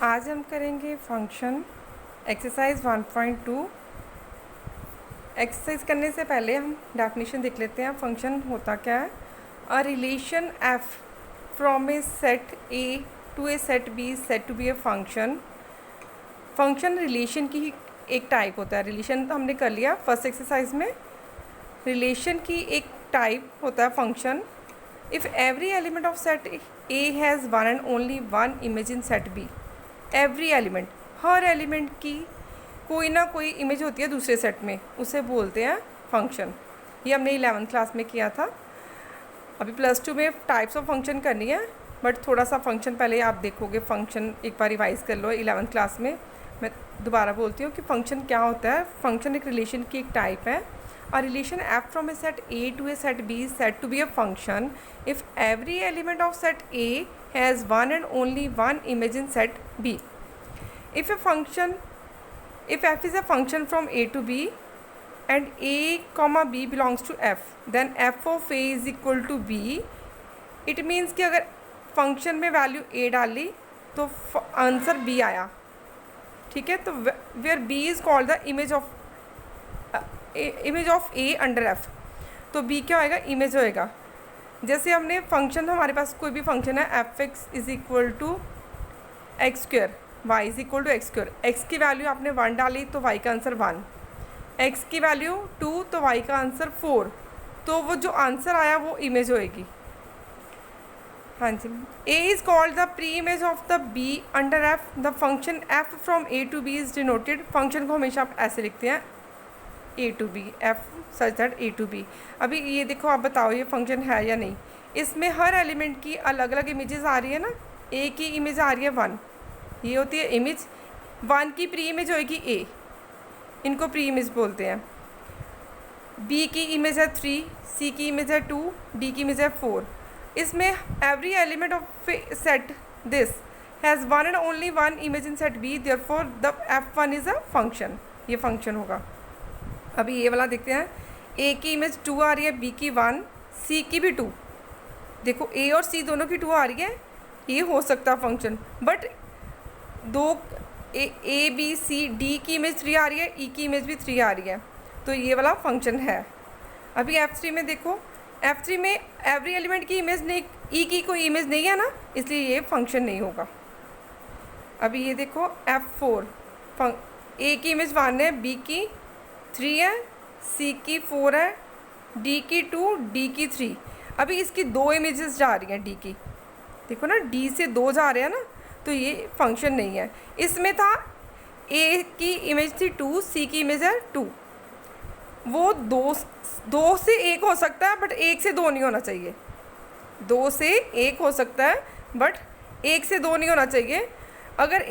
आज हम करेंगे फंक्शन एक्सरसाइज 1.2। एक्सरसाइज करने से पहले हम डेफिनेशन देख लेते हैं फंक्शन होता क्या है। A relation f from a set A to a set B set to be a function. Function relation की एक टाइप होता है। रिलेशन तो हमने कर लिया फर्स्ट एक्सरसाइज में। रिलेशन की एक टाइप होता है function. If every element of set A has one and only one image in set B. Every element, हर एलिमेंट की कोई ना कोई इमेज होती है दूसरे सेट में, उसे बोलते हैं फंक्शन। ये हमने 11th क्लास में किया था। अभी +2 में टाइप्स ऑफ फंक्शन करनी है, बट थोड़ा सा फंक्शन पहले आप देखोगे। फंक्शन एक बार रिवाइज कर लो 11th क्लास में। मैं दोबारा बोलती हूँ कि फंक्शन क्या होता है। फंक्शन एक रिलेशन की एक टाइप है। A relation f from a set A to a set B is said to be a function if every element of set A has one and only one image in set B. If f is a function from A to B and A comma B belongs to f, then f of A is equal to B. It means कि अगर function में value A डाली तो answer B आया, ठीक है। तो where B is called the image of A under f, तो बी क्या होएगा, इमेज होएगा। जैसे हमने फंक्शन, हमारे पास कोई भी फंक्शन है f x is equal to x square, y is equal to x square. X की वैल्यू आपने 1 डाली तो वाई का आंसर 1, एक्स की वैल्यू 2 तो वाई का आंसर 4, तो वो जो आंसर आया वो इमेज होएगी। हाँ जी। A is called the preimage of the B under f. The function f from A to B is denoted. Function को हमेशा आप ऐसे लिखते हैं, A to B, f such that A to B. अभी ये देखो, आप बताओ ये फंक्शन है या नहीं। इसमें हर एलिमेंट की अलग अलग इमेजेस आ रही है ना। ए की इमेज आ रही है 1, ये होती है इमेज। 1 की प्री इमेज होएगी ए, इनको प्री इमेज बोलते हैं। बी की इमेज है 3, सी की इमेज है 2, डी की इमेज है 4। इसमें every element of set this has one and only one image in set B, therefore the f1 is a function. ये फंक्शन होगा। अभी ये वाला देखते हैं। ए की इमेज 2 आ रही है, बी की 1, सी की भी 2। देखो ए और सी दोनों की 2 आ रही है, ये हो सकता है फंक्शन। बट दो ए बी सी डी की इमेज 3 आ रही है, ई की इमेज भी 3 आ रही है, तो ये वाला फंक्शन है। अभी F3 में देखो, F3 में एवरी एलिमेंट की इमेज नहीं, ई की कोई इमेज नहीं है ना, इसलिए ये फंक्शन नहीं होगा। अभी ये देखो F4, ए की इमेज 1 है, बी की 3 है, सी की 4 है, डी की 2, डी की 3। अभी इसकी 2 इमेजेस जा रही हैं डी की, देखो ना, डी से 2 जा रहे हैं ना, तो ये फंक्शन नहीं है। इसमें था ए की इमेज थी 2, सी की इमेज है 2। वो 2 से 1 हो सकता है, बट 1 से 2 नहीं होना चाहिए। 2 से 1 हो सकता है, बट 1 से 2 नहीं होना चाहिए। अगर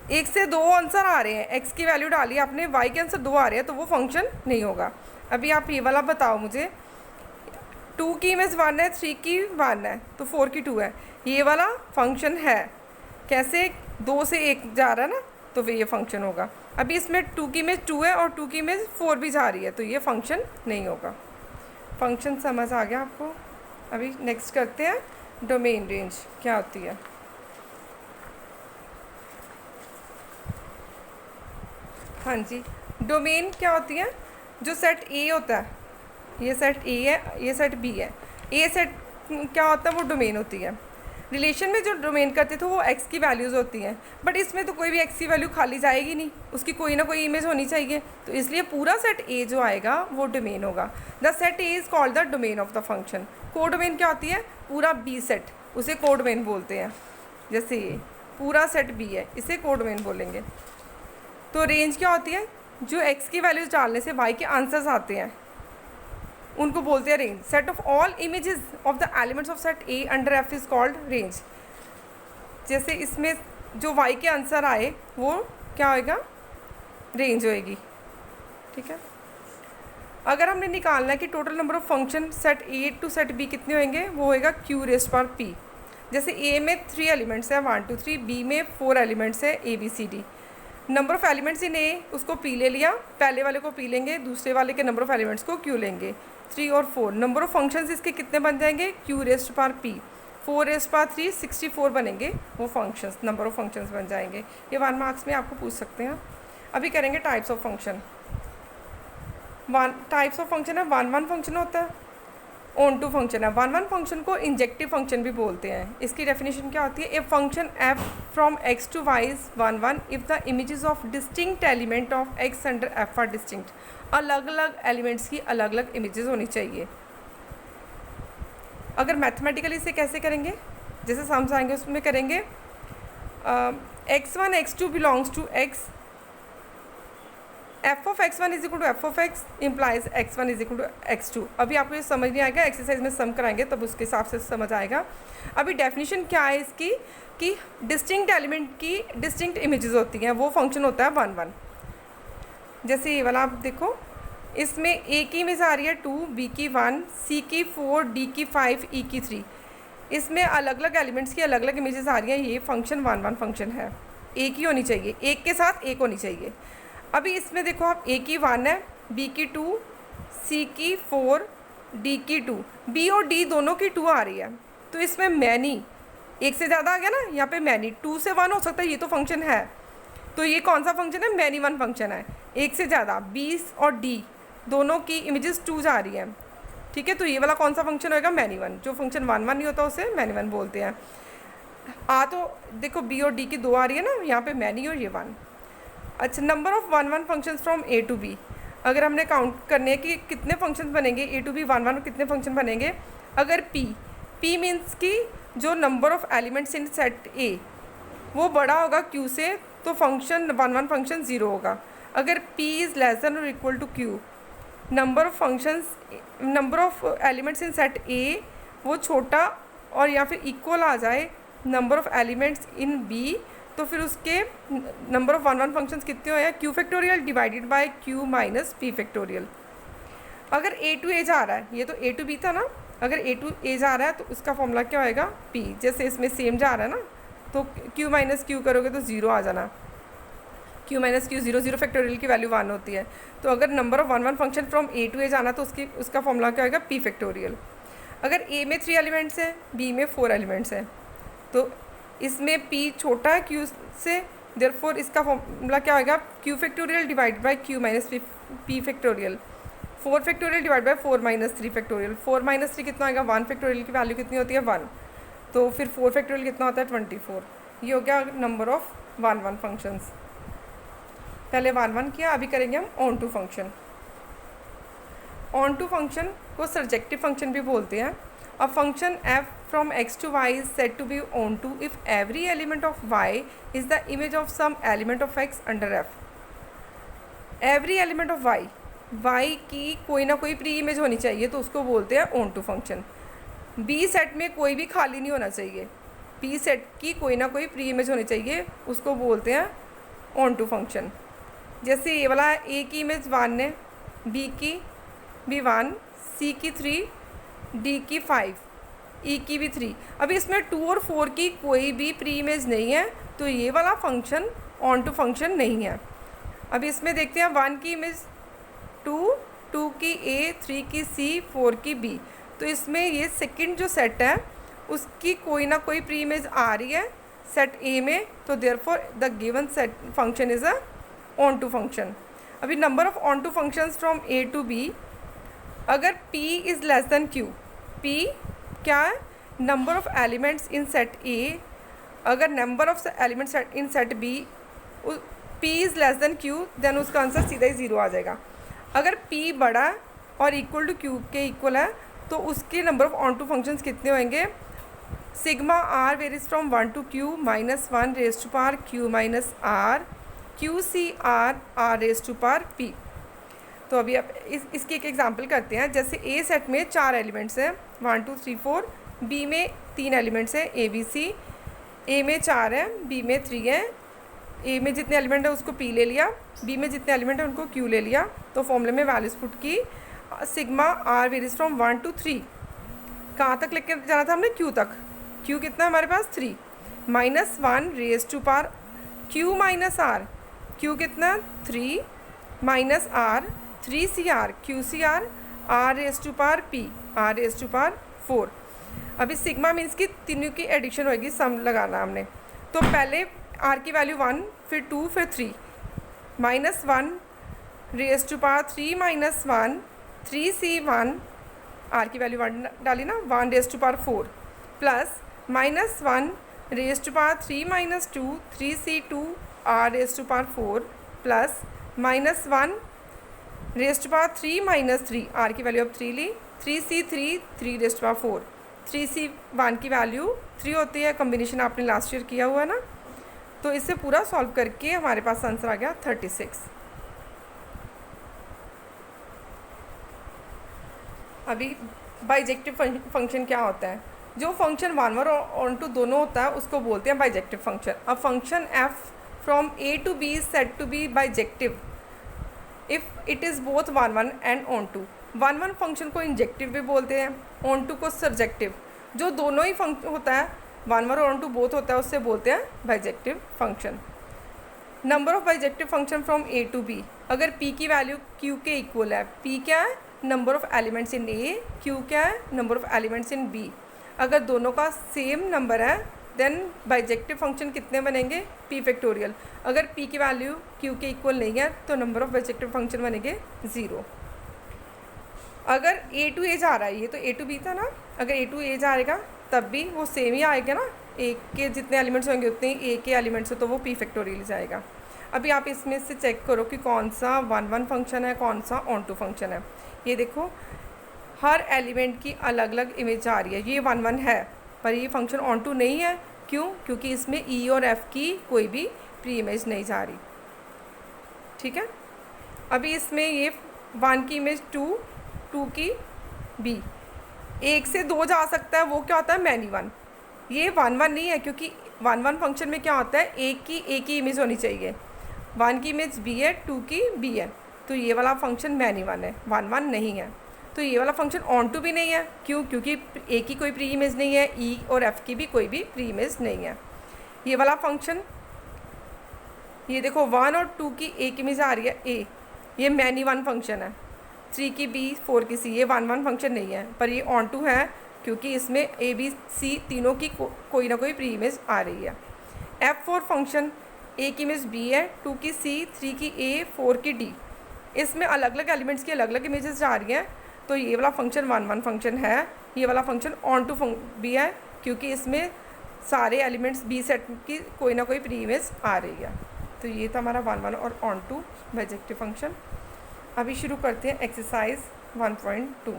एक से 2 आंसर आ रहे हैं, एक्स की वैल्यू डाली आपने, वाई के आंसर 2 आ रहे हैं, तो वो फंक्शन नहीं होगा। अभी आप ये वाला बताओ मुझे, 2 की इमेज 1 है, 3 की 1 है, तो 4 की 2 है, ये वाला फंक्शन है। कैसे, 2 से 1 जा रहा है ना, तो फिर ये फंक्शन होगा। अभी इसमें 2 की इमेज 2 है और 2 की इमेज 4 भी जा रही है, तो ये फंक्शन नहीं होगा। फंक्शन समझ आ गया आपको। अभी नेक्स्ट करते हैं, डोमेन रेंज क्या होती है। हाँ जी, डोमेन क्या होती है। जो सेट ए होता है, ये सेट ए है, ये सेट बी है, ए सेट क्या होता है, वो डोमेन होती है। रिलेशन में जो डोमेन करते थे वो एक्स की वैल्यूज़ होती हैं, बट इसमें तो कोई भी एक्स की वैल्यू खाली जाएगी नहीं, उसकी कोई ना कोई इमेज होनी चाहिए, तो इसलिए पूरा सेट ए जो आएगा वो डोमेन होगा। The set A is called the domain of the function. को डोमेन क्या होती है, पूरा बी सेट, उसे को डोमेन बोलते हैं। जैसे ये पूरा सेट बी है, इसे को डोमेन बोलेंगे। तो रेंज क्या होती है, जो एक्स की वैल्यूज डालने से वाई के आंसर्स आते हैं, उनको बोलते हैं range. Set of all images of the elements of set A under F is called range. जैसे इसमें जो वाई के आंसर आए वो क्या होएगा, रेंज होएगी, ठीक है। अगर हमने निकालना है कि total number of function set A to set B कितने होंगे, वो होएगा क्यू रेस्ट पर पी। जैसे ए में 3 एलिमेंट्स है 1 2 3, बी में 4 एलिमेंट्स है A B C D. Number of elements in A, उसको पी ले लिया, पहले वाले को पी लेंगे, दूसरे वाले के नंबर ऑफ़ एलिमेंट्स को क्यू लेंगे। 3 और 4 नंबर ऑफ़ फंक्शंस इसके कितने बन जाएंगे, क्यू रेस्ट पर पी। 4⁻³ 64 बनेंगे वो फंक्शंस, नंबर ऑफ फंक्शंस बन जाएंगे। ये 1 मार्क्स में आपको पूछ सकते हैं। अभी करेंगे types of function. Types of function है, 1 फंक्शन होता है, ऑन टू फंक्शन है। 1 फंक्शन को इंजेक्टिव फंक्शन भी बोलते हैं। इसकी डेफिनेशन क्या होती है? A function f from x to y is 1 if the images of distinct element of x under f are distinct. अलग अलग एलिमेंट्स की अलग अलग इमेजेस होनी चाहिए। अगर मैथमेटिकली इसे कैसे करेंगे, जैसे समझाएंगे उसमें करेंगे x1 x2 belongs to x, f of x1 is equal to f of x implies x1 is equal to x2। अभी आपको ये समझ नहीं आएगा, एक्सरसाइज में सम कराएंगे तब उसके हिसाब से समझ आएगा। अभी डेफिनेशन क्या है इसकी कि डिस्टिंक्ट एलिमेंट की डिस्टिंक्ट इमेजेस होती हैं, वो फंक्शन होता है 1 जैसे ये वाला आप देखो, इसमें ए की इमेज आ रही है 2, बी की 1, सी की 4, डी की 5, ई की 3। इसमें अलग अलग एलिमेंट्स की अलग अलग इमेजेस आ रही हैं। ये फंक्शन 1 फंक्शन है, एक ही होनी चाहिए, एक के साथ एक होनी चाहिए। अभी इसमें देखो आप, ए की 1 है, बी की 2, सी की 4, डी की 2, बी और डी दोनों की 2 आ रही है। तो इसमें मैनी, एक से ज़्यादा आ गया ना, यहाँ पे मैनी 2 से 1 हो सकता है, ये तो फंक्शन है। तो ये कौन सा फंक्शन है? मैनी 1 फंक्शन है। एक से ज़्यादा, बी और डी दोनों की इमेजेस 2 जा रही हैं, ठीक है। तो ये वाला कौन सा फंक्शन होएगा? मैनी 1। जो फंक्शन 1 नहीं होता उसे मैनी 1 बोलते हैं। तो देखो बी और डी की 2 आ रही है ना, यहाँ पे मैनी और ये 1। अच्छा, number of 1 functions from A to B. अगर हमने काउंट करने हैं कि कितने फंक्शंस बनेंगे ए टू बी 1 कितने फंक्शन बनेंगे, अगर पी मीन्स कि जो number of elements in set A वो बड़ा होगा क्यू से, तो फंक्शन 1 फंक्शन 0 होगा। अगर p इज़ लेस देन और equal to q, number of elements in set A वो छोटा और या फिर इक्वल आ जाए number of elements in b, तो फिर उसके नंबर ऑफ 1 फंक्शंस कितने हो, q factorial divided by q minus p factorial. अगर a टू a जा रहा है, ये तो a टू b था ना, अगर a टू a जा रहा है तो उसका फॉर्मूला क्या होएगा? p। जैसे इसमें सेम जा रहा है ना, तो q माइनस q करोगे तो 0 आ जाना, q माइनस q 0 फैक्टोरियल की वैल्यू 1 होती है। तो अगर number of 1 function from a to a जाना तो उसका फॉर्मूला क्या होगा? p factorial. अगर a में 3 एलिमेंट्स हैं, b में 4 एलिमेंट्स हैं, तो इसमें p छोटा है q से, देयरफॉर इसका फॉर्मूला क्या होगा? q factorial divide by q minus p factorial. 4 factorial divide by 4 minus 3 factorial. 4 minus 3 कितना आएगा? 1 फैक्टोरियल की वैल्यू कितनी होती है? 1। तो फिर 4 फैक्टोरियल कितना होता है? 24। ये हो गया नंबर ऑफ 1 फंक्शंस। पहले 1 किया, अभी करेंगे हम onto function. Onto function को सर्जेक्टिव फंक्शन भी बोलते हैं। A function f from x to y is said to be onto if every element of y is the image of some element of x under f. Every element of y की कोई ना कोई pre image होनी चाहिए, तो उसको बोलते हैं onto function. b set में कोई भी खाली नहीं होना चाहिए, b सेट की कोई ना कोई प्री इमेज होनी चाहिए, उसको बोलते हैं ऑन टू फंक्शन। जैसे ये वाला a की इमेज 1 है, b की भी 1, c की 3, d की 5, e की भी 3। अभी इसमें 2 और 4 की कोई भी प्री इमेज नहीं है, तो ये वाला फंक्शन ऑन टू फंक्शन नहीं है। अभी इसमें देखते हैं 1 की इमेज 2, 2 की a, 3 की c, 4 की b। तो इसमें ये सेकंड जो सेट है उसकी कोई ना कोई प्री इमेज आ रही है सेट a में, तो therefore the given set function is a onto function. अभी number of onto functions from a to b। अगर p is less than q, p क्या है? Number of elements in set a। अगर number of elements in set b p is less than q, then उसका answer सीधा ही 0 आ जाएगा। अगर p बड़ा और इक्वल टू q के इक्वल है, तो उसके number of onto functions कितने होंगे? Sigma r varies from 1 to q minus 1 raise to power q minus r, q c r raise to power p। तो अभी आप इसकी एक एग्जांपल करते हैं। जैसे a सेट में 4 एलिमेंट्स हैं, 1 2 3 4, b में 3 एलिमेंट्स हैं a b c, a में 4 है, b में 3 है, a में जितने एलिमेंट है उसको p ले लिया, b में जितने एलिमेंट है उनको q ले लिया। तो फॉर्मूले में वैल्यूज पुट की, sigma r varies from 1 to 3। कहाँ तक लेकर जाना था हमने? q तक। q कितना है हमारे पास? 3 minus 1 raise to power q minus r, q कितना? 3 minus r, 3 cr, q cr, r raise to power p, r raise to power 4। अभी सिग्मा मीन्स कि तीनों की एडिशन होगी, सम लगाना हमने। तो पहले आर की वैल्यू 1, फिर 2, फिर 3, -1 raise to power 3 - 1 3C1, r की वैल्यू 1 डाली ना, 1 raise to power 4 plus -1 raise to power 3 - 2 3C2 r raise to power 4 plus -1 raise to power 3 - 3, r की वैल्यू अब 3 ली, 3C3 3 rays to power 4, 3C1 की value 3 होती है, कम्बिनेशन आपने last year किया हुआ है ना। तो इसे पूरा सॉल्व करके हमारे पास आंसर आ गया 36। अभी बाइजेक्टिव फंक्शन क्या होता है? जो फंक्शन 1 और ऑन टू दोनों होता है उसको बोलते हैं बाइजेक्टिव फंक्शन। अब फंक्शन f फ्रॉम a to b is said to be bijective if it is both 1 and onto. 1 function को इंजेक्टिव भी बोलते हैं, ऑन टू को सर्जेक्टिव। जो दोनों ही फंक्शन होता है 1 और ऑन टू बोथ होता है उससे बोलते हैं bijective function. Number of bijective function from a to b, अगर p की वैल्यू q के इक्वल है, p क्या है? Number of elements in a, q क्या है? Number of elements in b। अगर दोनों का सेम नंबर है देन बाइजेक्टिव फंक्शन कितने बनेंगे? p factorial. अगर p की वैल्यू q के इक्वल नहीं है तो नंबर ऑफ बाइजेक्टिव फंक्शन बनेंगे 0। अगर a to a जा रहा है, ये तो a to b था ना, अगर a to a जाएगा तब भी वो सेम ही आएगा ना, a के जितने एलिमेंट्स होंगे उतने ही a के एलिमेंट्स हो, तो वो p फैक्टोरियल जाएगा। अभी आप इसमें से चेक करो कि कौन सा 1 फंक्शन है, कौन सा ऑन टू फंक्शन है। ये देखो हर एलिमेंट की अलग अलग इमेज आ रही है। ये 1 है पर ये फंक्शन ऑन टू नहीं है, क्यों? क्योंकि इसमें e और f की कोई भी प्री इमेज नहीं जा रही। ठीक है, अभी इसमें ये 1 की इमेज 2, 2 की b, 1 से 2 जा सकता है, वो क्या होता है? मैनी 1। ये 1 नहीं है क्योंकि 1 फंक्शन में क्या होता है? एक की इमेज होनी चाहिए। 1 की इमेज b है, 2 की b है, तो ये वाला फंक्शन मैनी 1 है, 1 नहीं है। तो ये वाला फंक्शन ऑन टू भी नहीं है, क्यों? क्योंकि a की कोई प्री इमेज नहीं है, e और f की भी कोई भी प्री इमेज नहीं है। ये वाला फंक्शन, ये देखो 1 और 2 की एक इमेज आ रही है a, ये मैनी 1 फंक्शन है। 3 की b, 4 की c, ये 1 फंक्शन नहीं है पर ये ऑन टू है क्योंकि इसमें a b c तीनों की कोई ना कोई प्री इमेज आ रही है। f4 फंक्शन, a की इमेज b है, 2 की c, 3 की a, 4 की d, इसमें अलग अलग एलिमेंट्स की अलग अलग इमेजेस जा रही हैं, तो ये वाला फंक्शन 1 फंक्शन है। ये वाला फंक्शन ऑन टू भी है क्योंकि इसमें सारे एलिमेंट्स b सेट की कोई ना कोई प्री इमेज आ रही है। तो ये था हमारा 1 और ऑन टू बाइजेक्टिव फंक्शन। अभी शुरू करते हैं एक्सरसाइज 1.2।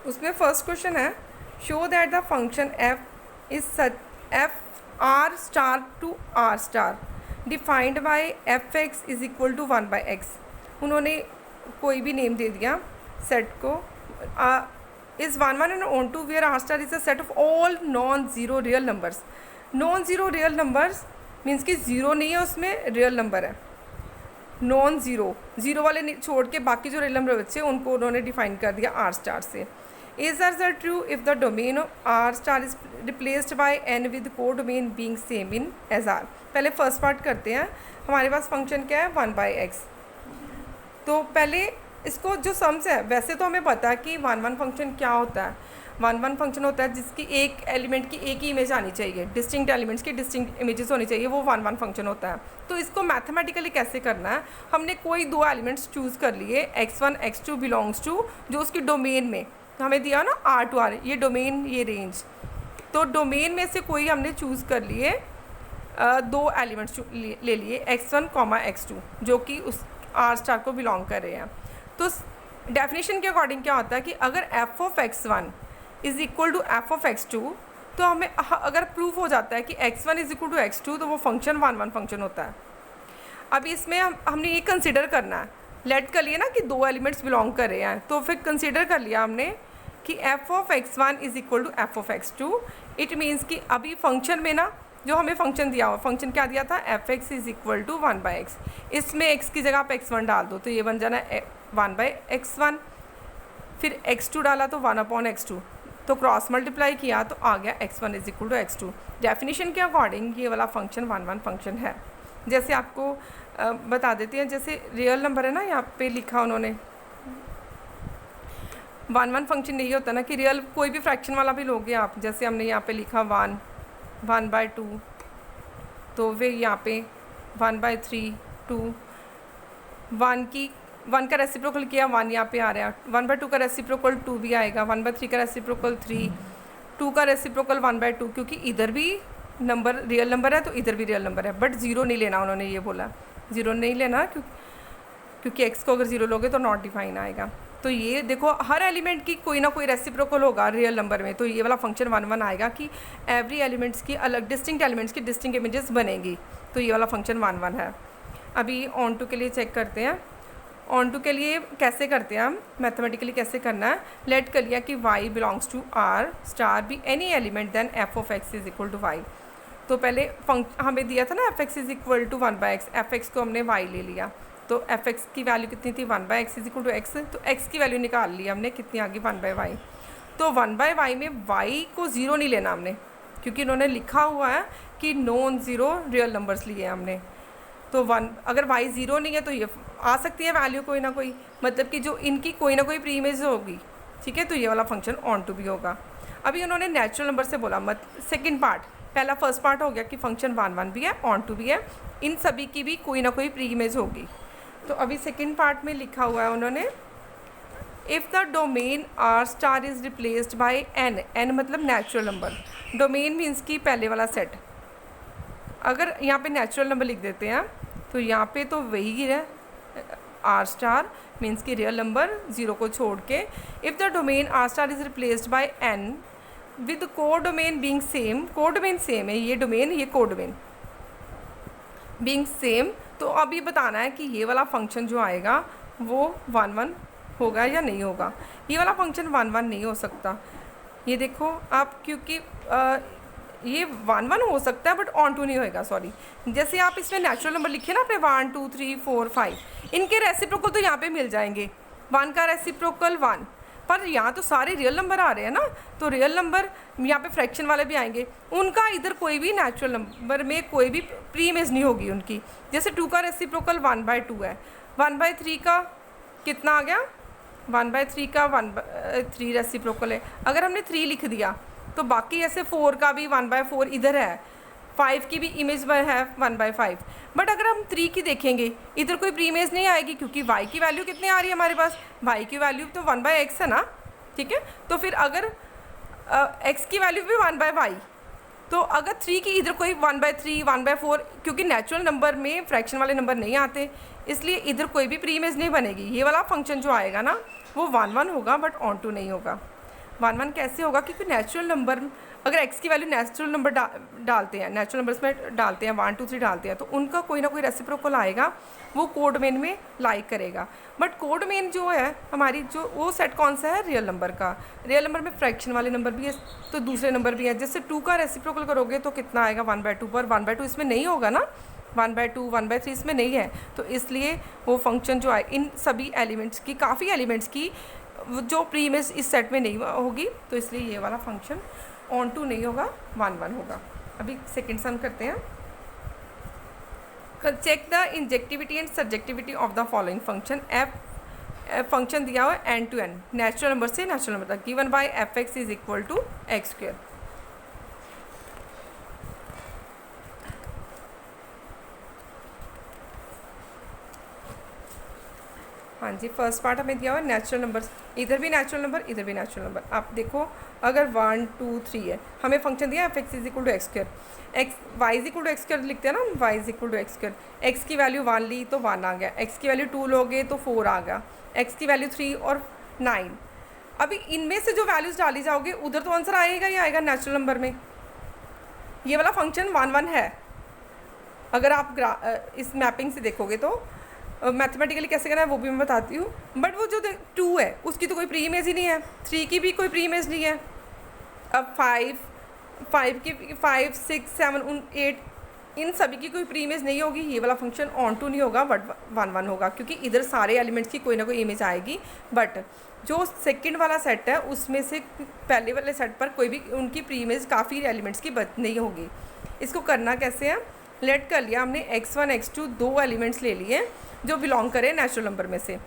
उसमें फर्स्ट क्वेश्चन है, show that the function f is such f r star to r star defined by f(x) is equal to 1/x। उन्होंने कोई भी नेम दे दिया सेट को, is 1 and onto where r star is a set of all non zero real numbers. Non zero real numbers means कि zero नहीं है उसमें, रियल नंबर है। नॉन ज़ीरो, ज़ीरो वाले छोड़ के बाकी जो रियल नंबर बच्चे उनको उन्होंने डिफाइन कर दिया r स्टार से। Is R sir true if the domain of r star is replaced by n with codomain being same in as r। पहले फर्स्ट पार्ट करते हैं। हमारे पास फंक्शन क्या है? 1/x। तो पहले इसको जो सम्स है, वैसे तो हमें पता है कि 1 फंक्शन क्या होता है। 1 फंक्शन होता है जिसकी एक एलिमेंट की एक ही इमेज आनी चाहिए, डिस्टिंक्ट एलिमेंट्स की डिस्टिंक्ट इमेजेस होनी चाहिए, वो 1 फंक्शन होता है। तो इसको मैथमेटिकली कैसे करना है? हमने कोई 2 एलिमेंट्स चूज़ कर लिए, x1 x2 बिलोंग्स टू, जो उसकी डोमेन में हमें दिया ना r to r, ये डोमेन ये रेंज, तो डोमेन में से कोई हमने चूज़ कर लिए 2 एलिमेंट्स ले लिए x1, x2 जो कि उस r स्टार को बिलोंग कर रहे हैं। तो डेफिनेशन के अकॉर्डिंग क्या होता है कि अगर f(x1) is equal to f(x2) तो हमें अगर प्रूफ हो जाता है कि x1 is equal to x2 तो वो फंक्शन 1 फंक्शन होता है। अब इसमें हमने ये कंसिडर करना है, लेट कर लिया ना कि 2 एलिमेंट्स बिलोंग कर रहे हैं, तो फिर कंसिडर कर लिया हमने कि f(x1) is equal to f(x2). It means कि अभी फंक्शन में ना जो हमें फंक्शन दिया हुआ, फंक्शन क्या दिया था? f(x) is equal to 1/x। इसमें x की जगह आप x1 डाल दो तो ये बन जाना 1/x1, फिर x2 डाला तो 1/x2, तो क्रॉस मल्टीप्लाई किया तो आ गया x1 is equal to x2। Definition के अकॉर्डिंग ये वाला फंक्शन 1 फंक्शन है। जैसे आपको बता देते हैं, जैसे रियल नंबर है ना, यहाँ पे लिखा उन्होंने वन वन फंक्शन यही होता है ना कि रियल कोई भी फ्रैक्शन वाला भी लोगे आप, जैसे हमने यहाँ पे लिखा 1/2, तो फिर यहाँ पे 1/3 2, 1 का रेसिप्रोकल किया 1 यहाँ पे आ रहा है, 1/2 का रेसिप्रोकल 2 भी आएगा, 1/3 का रेसिप्रोकल 3, 2 का रेसिप्रोकल 1/2, क्योंकि इधर भी नंबर रियल नंबर है तो इधर भी रियल नंबर है, बट ज़ीरो नहीं लेना, उन्होंने ये बोला ज़ीरो नहीं लेना क्योंकि x को अगर ज़ीरो लोगे तो नॉट डिफाइन आएगा। तो ये देखो हर एलिमेंट की कोई ना कोई रेसिप्रोकल होगा रियल नंबर में, तो ये वाला फंक्शन 1 1 आएगा कि एवरी एलिमेंट्स की अलग डिस्टिंक्ट एलिमेंट्स की डिस्टिंक्ट इमेजेस बनेंगी, तो ये वाला फंक्शन 1 1 है। अभी ऑन टू के लिए चेक करते हैं, ऑन टू के लिए कैसे करते हैं हम, मैथमेटिकली कैसे करना है। लेट कर लिया कि y belongs to r star be any element then f of x is equal to y। तो पहले हमें दिया था ना f(x) is equal to 1/x, f(x) को हमने y ले लिया, तो f(x) की वैल्यू कितनी थी 1/x is equal to x, तो x की वैल्यू निकाल ली हमने, कितनी आ गई 1/y। तो 1/y में y को ज़ीरो नहीं लेना हमने, क्योंकि इन्होंने लिखा हुआ है कि नॉन ज़ीरो रियल नंबर्स लिए हमने, तो 1 अगर y ज़ीरो नहीं है तो ये आ सकती है वैल्यू कोई ना कोई, मतलब कि जो इनकी कोई ना कोई प्री इमेज होगी, ठीक है, तो ये वाला फंक्शन ऑन टू भी होगा। अभी उन्होंने नेचुरल नंबर से बोला, मत सेकंड पार्ट, पहला फर्स्ट पार्ट हो गया कि फंक्शन 1 1 भी है ऑन टू भी है, इन सभी की भी कोई ना कोई प्री इमेज होगी। तो अभी सेकंड पार्ट में लिखा हुआ है उन्होंने, if the domain are star is replaced by n मतलब नेचुरल नंबर, डोमेन मीन्स की पहले वाला सेट, अगर यहाँ पे नेचुरल नंबर लिख देते हैं तो यहाँ पे तो वही है आर स्टार मीन्स की रियल नंबर ज़ीरो को छोड़ के, if the domain are star is replaced by n with codomain being same, को डोमेन सेम है, ये डोमेन ये को डोमेन बीइंग सेम, तो अब ये बताना है कि ये वाला फंक्शन जो आएगा वो 1 1 होगा या नहीं होगा। ये वाला फंक्शन 1 1 नहीं हो सकता, ये देखो आप, क्योंकि ये 1 1 हो सकता है बट ऑन टू नहीं होएगा, सॉरी। जैसे आप इसमें नेचुरल नंबर लिखे ना अपने 1 2 3 4 5, इनके रेसिप्रोकल तो यहाँ पे मिल जाएंगे, 1 का रेसिप्रोकल 1, पर यहाँ तो सारे रियल नंबर आ रहे हैं ना, तो रियल नंबर यहाँ पे फ्रैक्शन वाले भी आएंगे, उनका इधर कोई भी नेचुरल नंबर में कोई भी प्री इमेज नहीं होगी उनकी। जैसे 2 का रेसिप्रोकल 1/2 है, 1/3 का कितना आ गया, 1/3 का 1/3 रेसिप्रोकल है, अगर हमने 3 लिख दिया तो बाकी ऐसे 4 का भी 1/4 इधर है, 5 की भी इमेज है 1/5, बट अगर हम 3 की देखेंगे इधर कोई प्री इमेज नहीं आएगी, क्योंकि y की वैल्यू कितनी आ रही है हमारे पास, y की वैल्यू तो 1/x है ना, ठीक है। तो फिर अगर x की वैल्यू भी 1/y, तो अगर 3 की इधर कोई 1/3 1/4, क्योंकि नेचुरल नंबर में फ्रैक्शन वाले नंबर नहीं आते, इसलिए इधर कोई भी प्री इमेज नहीं बनेगी। ये वाला फंक्शन जो आएगा ना वो 1 1 होगा बट ऑन टू नहीं होगा। 1 1 कैसे होगा, क्योंकि नेचुरल नंबर अगर x की वैल्यू नेचुरल नंबर डालते हैं, नेचुरल नंबर्स में डालते हैं 1 2 3 डालते हैं, तो उनका कोई ना कोई रेसिप्रोकल आएगा, वो कोड मेन में लाइक करेगा। बट कोड मेन जो है हमारी, जो वो सेट कौन सा है, रियल नंबर का। रियल नंबर में फ्रैक्शन वाले नंबर भी है तो दूसरे नंबर भी है। जैसे 2 का रेसिप्रोकल करोगे तो कितना आएगा 1/2, पर 1/2 इसमें नहीं होगा ना, 1/2 1/3 इसमें नहीं है, तो इसलिए वो फंक्शन जो है इन सभी एलिमेंट्स की, काफ़ी एलिमेंट्स की जो प्री इमेज इस सेट में नहीं होगी, तो इसलिए ये वाला फंक्शन ऑन टू नहीं होगा, 1 1 होगा। अभी सेकेंड सम करते हैं, check the injectivity and subjectivity of the following function. फंक्शन दिया हुआ है n to n, natural number से नेचुरल नंबर तक, given by f(x) is equal to x²। हाँ जी, फर्स्ट पार्ट हमें दिया हुआ है नेचुरल नंबर, इधर भी नेचुरल नंबर इधर भी नेचुरल नंबर। आप देखो अगर 1 2 3 है, हमें फंक्शन दिया f(x) is equal to x², y is equal to x² लिखते हैं ना, y is equal to x², x की वैल्यू 1 ली तो 1 आ गया, x की वैल्यू 2 लोगे तो 4 आ गया, x की वैल्यू 3 और 9। अभी इनमें से जो वैल्यूज़ डाली जाओगे उधर तो आंसर आएगा ही आएगा नेचुरल नंबर में। ये वाला फंक्शन 1 1 है। अगर आप इस मैपिंग से देखोगे तो मैथमेटिकली कैसे करना है वो भी मैं बताती हूँ, बट वो जो 2 है उसकी तो कोई प्री इमेज ही नहीं है, 3 की भी कोई प्री इमेज नहीं है, अब 5 की 5 6 7 8 इन सभी की कोई प्री इमेज नहीं होगी। ये वाला फंक्शन ऑन टू नहीं होगा बट 1 1 होगा, क्योंकि इधर सारे एलिमेंट्स की कोई ना कोई इमेज आएगी, बट जो सेकंड वाला सेट है उसमें से पहले वाले सेट पर कोई भी उनकी प्री इमेज काफ़ी एलिमेंट्स की नहीं होगी। इसको करना कैसे है, लेट कर लिया हमने x1 x2 दो एलिमेंट्स ले लिए जो बिलोंग करें नेचुरल नंबर में से।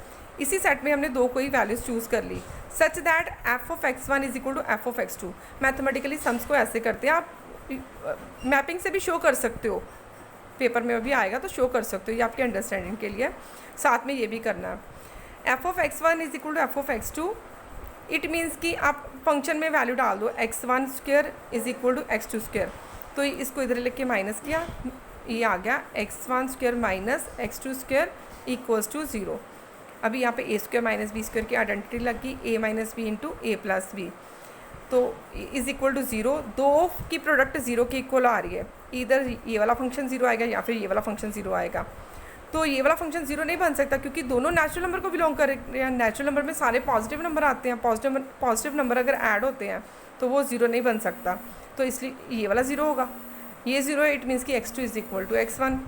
इसी सेट में हमने दो कोई वैल्यूज़ चूज़ कर ली, such that f of x one is equal to f of x two. Mathematically sums को ऐसे करते हैं, आप मैपिंग से भी शो कर सकते हो, पेपर में भी आएगा तो शो कर सकते हो, ये आपके अंडरस्टैंडिंग के लिए। साथ में ये भी करना है f of x one is equal to f of x two. It means कि आप फंक्शन में वैल्यू डाल दो x one square is equal to x two square. तो इसको इधर लिख के माइनस किया, ये आ गया x one square minus x two square equals to zero. अभी यहाँ पे a square minus b square की आइडेंटिटी लग गई, a minus b into a plus b, तो इज़ इक्वल टू ज़ीरो। दो की प्रोडक्ट ज़ीरो के इक्वल आ रही है, इधर ये वाला फंक्शन ज़ीरो आएगा या फिर ये वाला फंक्शन ज़ीरो आएगा। तो ये वाला फंक्शन ज़ीरो नहीं बन सकता क्योंकि दोनों नेचुरल नंबर को बिलोंग कर रहे हैं। नेचुरल नंबर में सारे पॉजिटिव नंबर आते हैं, पॉजिटिव नंबर अगर ऐड होते हैं तो वो ज़ीरो नहीं बन सकता, तो इसलिए ये वाला ज़ीरो होगा, ये ज़ीरो है। इट मीन्स कि x two is equal to x one.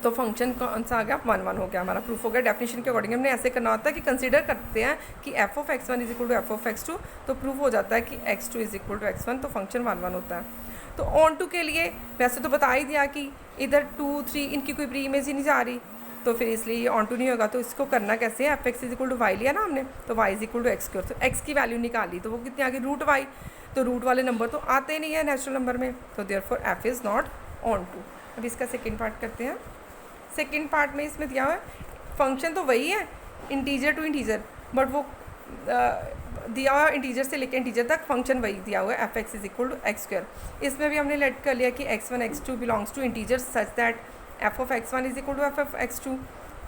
तो फंक्शन कौन सा आ गया, वन वन हो गया, हमारा प्रूफ हो गया। डेफिनेशन के अकॉर्डिंग हमने ऐसे करना होता है कि कंसीडर करते हैं कि f of x one is equal to f of x two, तो प्रूफ हो जाता है कि x two is equal to x one, तो फंक्शन वन वन होता है। तो ऑन टू के लिए वैसे तो बता ही दिया कि इधर टू थ्री इनकी कोई प्री इमेज ही नहीं जा रही, तो फिर इसलिए ये ऑन टू नहीं होगा। तो इसको करना कैसे है, f x is equal to y लिया ना हमने, तो y is equal to x square. तो एक्स की वैल्यू निकाली तो वो कितनी आ गई, रूट वाई। तो रूट वाले नंबर तो आते नहीं है नेचुरल नंबर में, तो therefore f is not onto. अब इसका सेकेंड पार्ट करते हैं। सेकेंड पार्ट में इसमें दिया हुआ है फंक्शन तो वही है इंटीजर टू इंटीजर, बट वो दिया हुआ इंटीजर से लेकर इंटीजर तक फंक्शन वही दिया हुआ है, f x is equal to x square. इसमें भी हमने लेट कर लिया कि x one x two belongs to integer such that f of x one is equal to f of x two.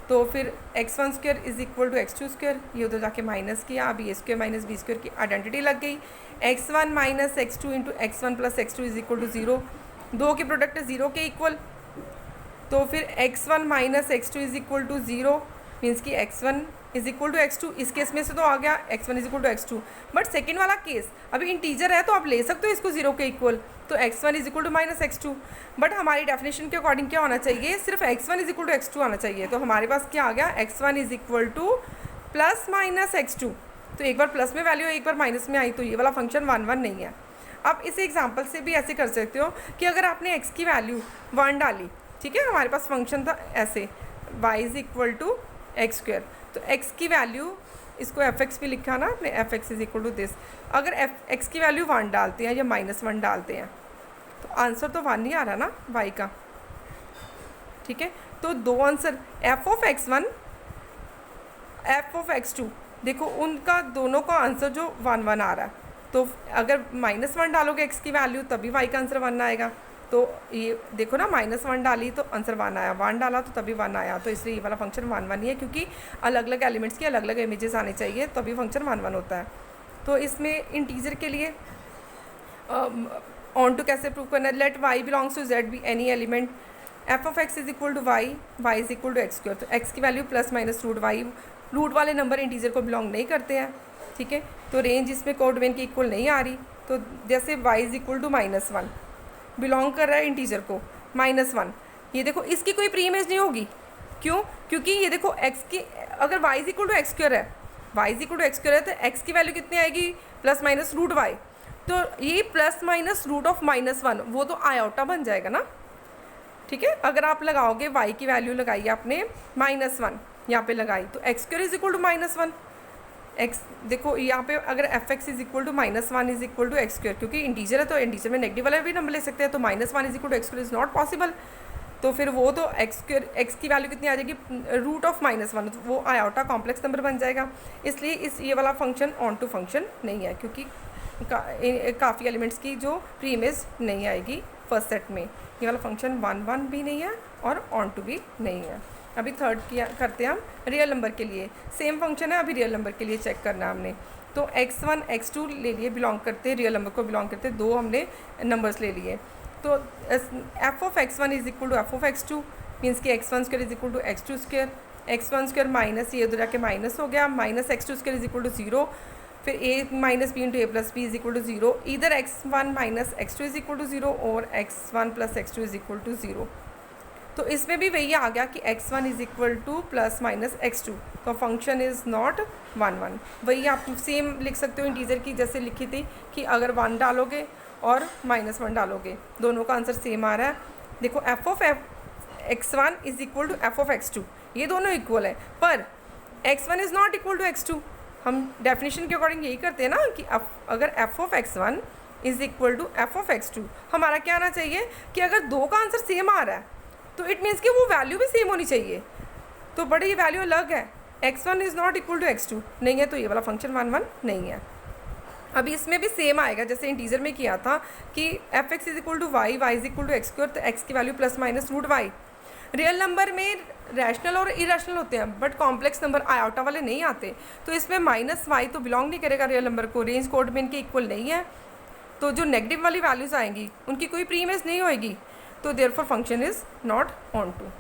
तो फिर x one square is equal to x two square, ये उधर जाके माइनस किया, अब a square minus b square की identity लग गई। X one minus x two into x one plus x two is equal to zero, दो के प्रोडक्ट ज़ीरो के इक्वल। तो फिर x one minus x two is equal to zero means कि x one is equal to x two. इस case में से तो आ गया x one is equal to x two, but second वाला केस अभी इंटीजर है तो आप ले सकते हो इसको ज़ीरो के इक्वल, तो x one is equal to minus x two. But हमारी डेफिनेशन के अकॉर्डिंग क्या होना चाहिए, सिर्फ x one is equal to x two आना चाहिए। तो हमारे पास क्या आ गया, x one is equal to plus minus x two. तो एक बार प्लस में वैल्यू एक बार माइनस में आई, तो ये वाला फंक्शन वन वन नहीं है। अब इस एग्जाम्पल से भी ऐसे कर सकते हो कि अगर आपने एक्स की वैल्यू वन डाली, ठीक है, हमारे पास फंक्शन था ऐसे y is equal to x square, तो x की वैल्यू, इसको एफ एक्स भी लिखा ना आपने, f x is equal to this. अगर एफ एक्स की वैल्यू वन डालते हैं या माइनस वन डालते हैं तो आंसर तो वन ही आ रहा ना y का, ठीक है। तो दो answer f of x one, f of x two, देखो उनका दोनों का आंसर जो वन वन आ रहा है। तो अगर माइनस वन डालोगे x की वैल्यू तभी y का आंसर वन आएगा। तो ये देखो ना, माइनस वन डाली तो आंसर वन आया, वन डाला तो तभी वन आया, तो इसलिए ये वाला फंक्शन वन वन ही है, क्योंकि अलग अलग एलिमेंट्स की अलग अलग इमेजेस आने चाहिए तभी फंक्शन वन वन होता है। तो इसमें इंटीजर के लिए ऑन टू कैसे प्रूव करना है, let y belongs to z be any element, f of x is equal to y, y is equal to x square. तो एक्स की value plus minus root y, root वाले number integer को belong नहीं करते हैं, ठीक है। तो रेंज इसमें कोडवेन की इक्वल नहीं आ रही, तो जैसे y is equal to minus one belong कर रहा है इंटीजर को, माइनस वन, ये देखो इसकी कोई प्री इमेज नहीं होगी, क्यों, क्योंकि ये देखो एक्स की, अगर y is equal to x square है, y is equal to x square है, तो एक्स की वैल्यू कितनी आएगी, प्लस माइनस रूट वाई। तो ये plus minus root of minus one, वो तो आयोटा बन जाएगा ना, ठीक है। अगर आप लगाओगे वाई की वैल्यू लगाई आपने माइनस वन, यहाँ पे लगाई, तो x square is equal to minus one, x देखो यहाँ पे अगर f x is equal to minus one is equal to x square, क्योंकि इंटीजर है तो इंटीजर में नेगेटिव वाला भी नंबर ले सकते हैं, तो minus one is equal to x square is not possible. तो फिर वो तो एक्स स्क्वायर, एक्स की वैल्यू कितनी आ जाएगी, रूट ऑफ माइनस वन, तो वो आयोटा कॉम्प्लेक्स नंबर बन जाएगा। इसलिए इस ये वाला फंक्शन ऑन टू फंक्शन नहीं है, क्योंकि काफ़ी एलिमेंट्स की जो प्री इमेज नहीं आएगी फर्स्ट सेट में। ये वाला फंक्शन वन वन भी नहीं है और ऑन टू भी नहीं है। अभी थर्ड किया करते हैं हम रियल नंबर के लिए, सेम फंक्शन है, अभी रियल नंबर के लिए चेक करना है हमने। तो x1 x2 ले लिए, बिलोंग करते रियल नंबर को बिलोंग करते, दो हमने नंबर्स ले लिए। तो f of x1 is equal to f of x2 means कि x1 square is equal to x2 square, x1 square minus ये उधर जाके माइनस हो गया, minus x2 square is equal to zero, फिर a minus b into a plus b is equal to zero, इधर x1 minus x2 is equal to zero और x1 plus x2 is equal to zero. तो इसमें भी वही आ गया कि x1 is equal to plus minus x2, तो function is not one one. वही आप सेम लिख सकते हो इंटीजर की जैसे लिखी थी कि अगर वन डालोगे और माइनस वन डालोगे दोनों का आंसर सेम आ रहा है। देखो f of x1 is equal to f of x2, ये दोनों इक्वल है, पर x1 is not equal to x2, हम डेफिनेशन के अकॉर्डिंग यही करते हैं ना कि अगर f of x one is equal to f of x two, हमारा क्या आना चाहिए कि अगर दो का आंसर सेम आ रहा है तो इट मीन्स कि वो वैल्यू भी सेम होनी चाहिए। तो बट ये वैल्यू अलग है, x1 is not equal to x2 नहीं है, तो ये वाला फंक्शन 1 1 नहीं है। अभी इसमें भी सेम आएगा जैसे इंटीजर में किया था कि f x is equal to y, y is equal to x square, तो एक्स की value plus minus root y. Real number में रैशनल और इरेशनल होते हैं बट कॉम्प्लेक्स नंबर आयोटा वाले नहीं आते, तो इसमें माइनस वाई तो बिलोंग नहीं करेगा रियल नंबर को, रेंज कोड में इनके इक्वल नहीं है, तो जो नेगेटिव वाली वैल्यूज़ आएंगी उनकी कोई प्री इमेज नहीं होएगी, तो therefore function is not on to.